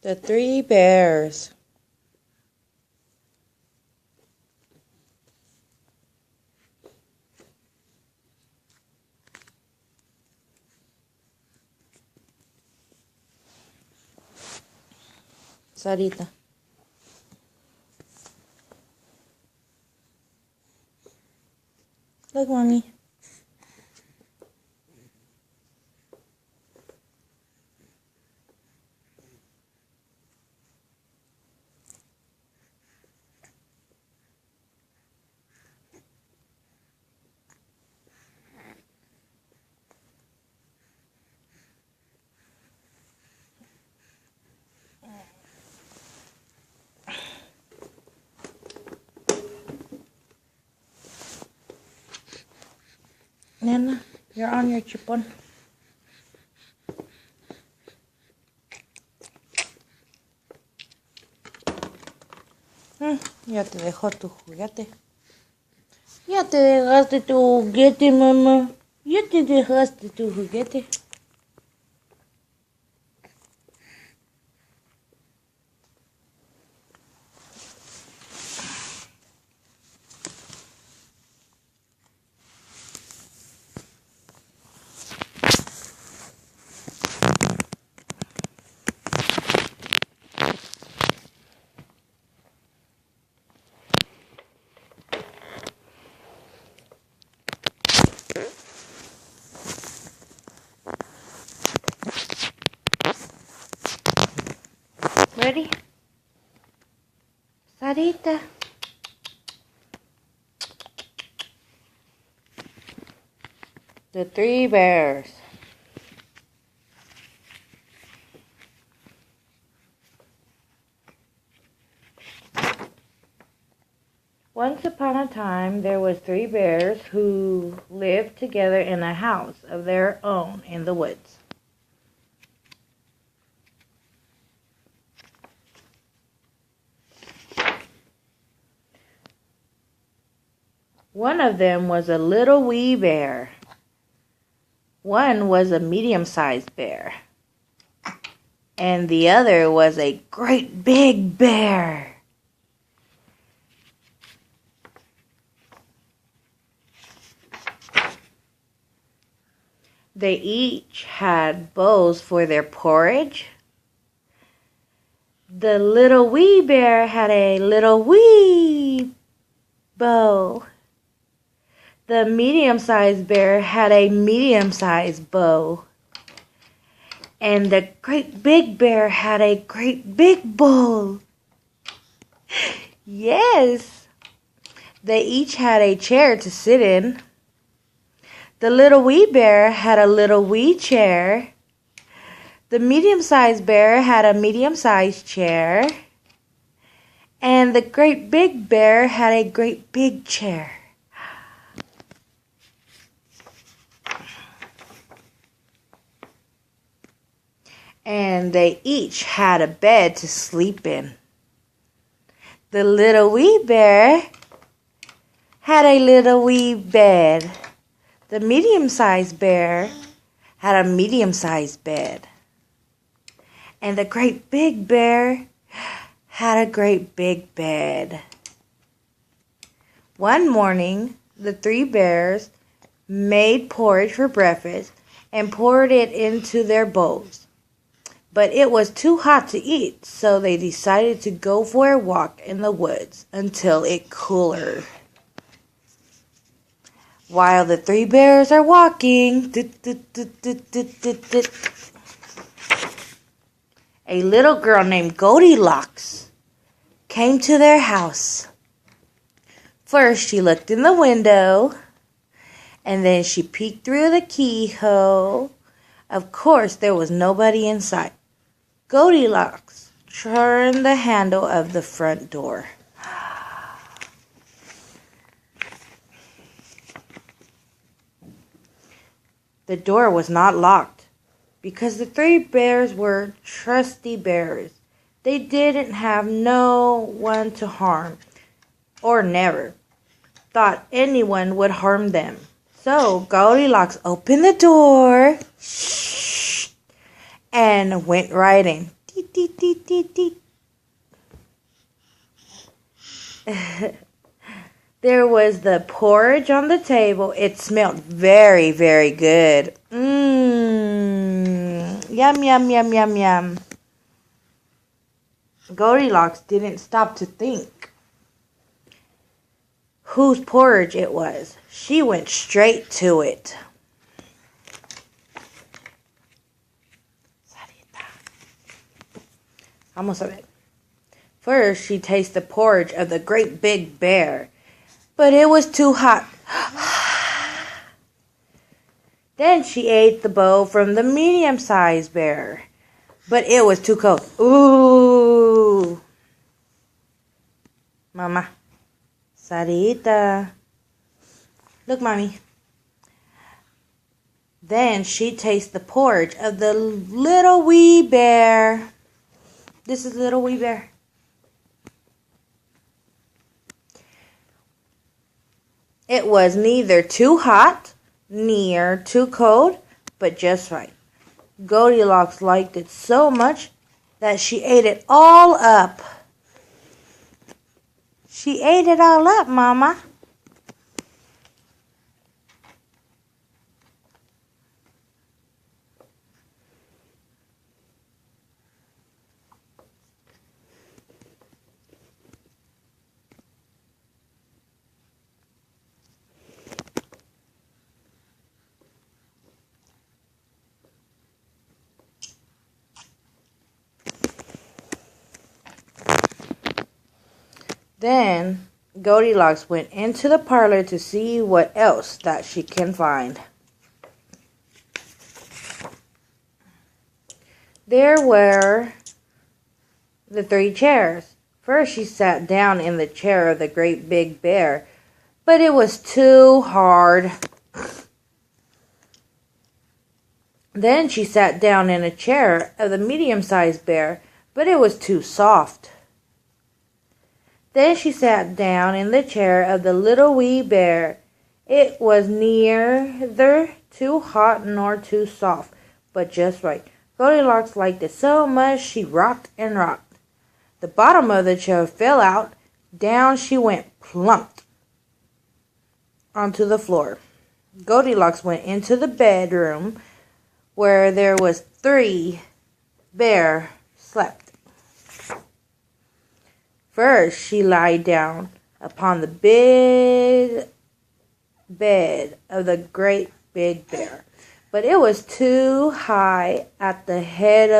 The Three Bears. Sarita. Look, Mommy. Nana, you're on your chipon. Ya te dejó tu juguete. Ya te dejaste tu juguete, mamá. Ya te dejaste tu juguete. Ready? Sarita. The Three Bears. Once upon a time, there was three bears who lived together in a house of their own in the woods. One of them was a little wee bear. One was a medium-sized bear. And the other was a great big bear. They each had bowls for their porridge. The little wee bear had a little wee bow. The medium-sized bear had a medium-sized bow. And the great big bear had a great big bowl. Yes, they each had a chair to sit in. The little wee bear had a little wee chair. The medium-sized bear had a medium-sized chair. And the great big bear had a great big chair. And they each had a bed to sleep in. The little wee bear had a little wee bed. The medium-sized bear had a medium-sized bed. And the great big bear had a great big bed. One morning, the three bears made porridge for breakfast and poured it into their bowls. But it was too hot to eat, so they decided to go for a walk in the woods until it cooler. While the three bears are walking, a little girl named Goldilocks came to their house. First, she looked in the window, and then she peeked through the keyhole. Of course, there was nobody in sight. Goldilocks turned the handle of the front door. The door was not locked because the three bears were trusty bears. They didn't have no one to harm or never thought anyone would harm them. So Goldilocks opened the door and went right in. Teet, teet, teet, teet, teet. There was the porridge on the table. It smelled very, very good. Yum, yum, yum, yum, yum. Goldilocks didn't stop to think whose porridge it was. She went straight to it. Almost of it. First, she tasted the porridge of the great big bear, but it was too hot. Then she ate the bowl from the medium-sized bear, but it was too cold. Ooh. Mama. Sarita. Look, Mommy. Then she tasted the porridge of the little wee bear. This is little wee bear. It was neither too hot, nor too cold, but just right. Goldilocks liked it so much that she ate it all up. She ate it all up, Mama. Then Goldilocks went into the parlor to see what else that she can find. There were the 3 chairs. First she sat down in the chair of the great big bear, but it was too hard. Then she sat down in a chair of the medium-sized bear, but it was too soft. Then she sat down in the chair of the little wee bear. It was neither too hot nor too soft, but just right. Goldilocks liked it so much she rocked and rocked. The bottom of the chair fell out. Down she went plump onto the floor. Goldilocks went into the bedroom where there was 3 bears slept. First, she lay down upon the big bed of the great big bear, but it was too high at the head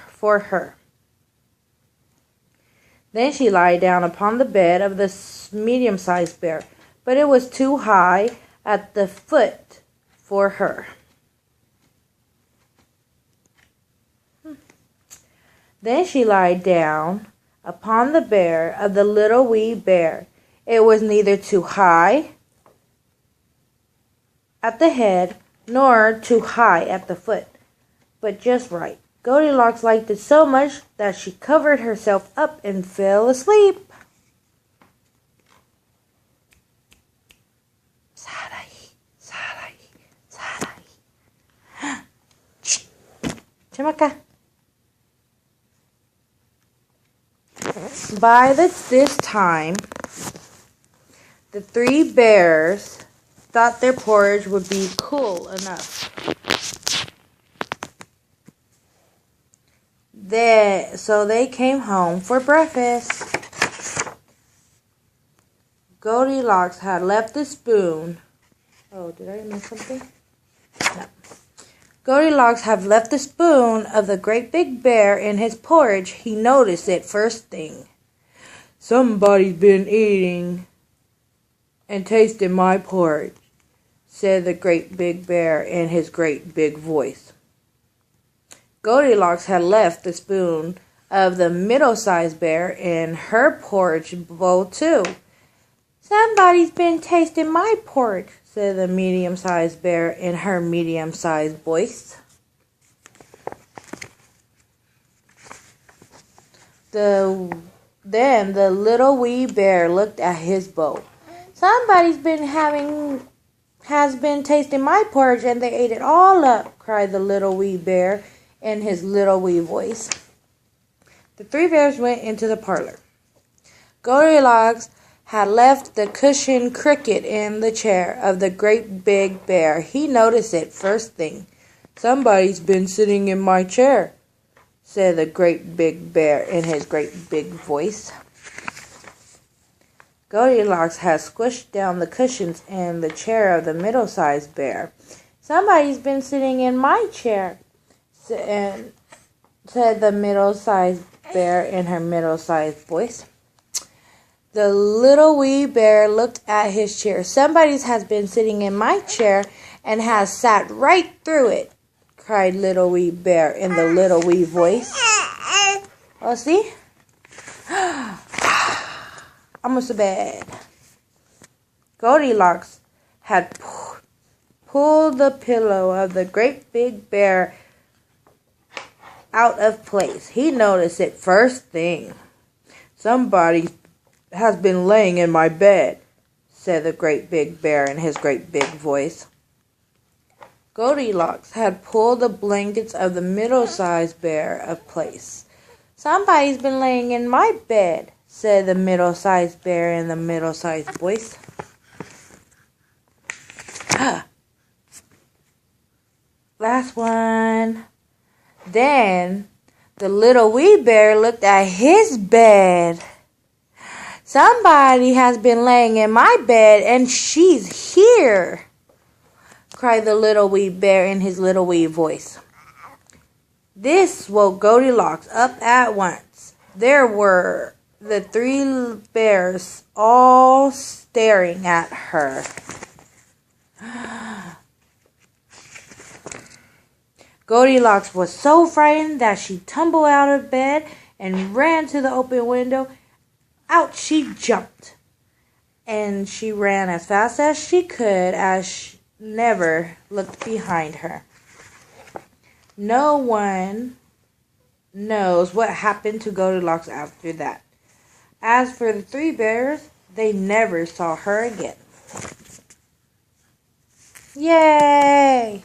for her. Then she lay down upon the bed of the medium-sized bear, but it was too high at the foot for her. Then she lay down upon the bear of the little wee bear. It was neither too high at the head nor too high at the foot, but just right. Goldilocks liked it so much that she covered herself up and fell asleep. Sarai. Chimaka. By this time, the 3 bears thought their porridge would be cool enough. So they came home for breakfast. Goldilocks had left the spoon. Oh, did I miss something? No. Goldilocks had left the spoon of the great big bear in his porridge. He noticed it first thing. "Somebody's been eating and tasting my porridge," said the great big bear in his great big voice. Goldilocks had left the spoon of the middle-sized bear in her porridge bowl too. "Somebody's been tasting my porridge," said the medium-sized bear in her medium-sized voice. Then the little wee bear looked at his bowl. "Somebody's been having has been tasting my porridge and they ate it all up, cried the little wee bear in his little wee voice. The three bears went into the parlor. Goldilocks had left the cushioned cricket in the chair of the great big bear. He noticed it first thing. "Somebody's been sitting in my chair," said the great big bear in his great big voice. Goldilocks had squished down the cushions in the chair of the middle-sized bear. "Somebody's been sitting in my chair," said the middle-sized bear in her middle-sized voice. The little wee bear looked at his chair. "Somebody has been sitting in my chair and has sat right through it," cried little wee bear in the little wee voice. "Oh, see? Almost to bed." Goldilocks had pulled the pillow of the great big bear out of place. He noticed it first thing. "Somebody has been laying in my bed," said the great big bear in his great big voice. Goldilocks had pulled the blankets of the middle-sized bear of place. "Somebody's been laying in my bed," said the middle-sized bear in the middle-sized voice. Last one. Then the little wee bear looked at his bed. "Somebody has been laying in my bed and she's here," cried the little wee bear in his little wee voice. This woke Goldilocks up at once. There were the three bears all staring at her. Goldilocks was so frightened that she tumbled out of bed and ran to the open window. Out she jumped, and she ran as fast as she could as she never looked behind her. No one knows what happened to Goldilocks after that. As for the three bears, they never saw her again. Yay!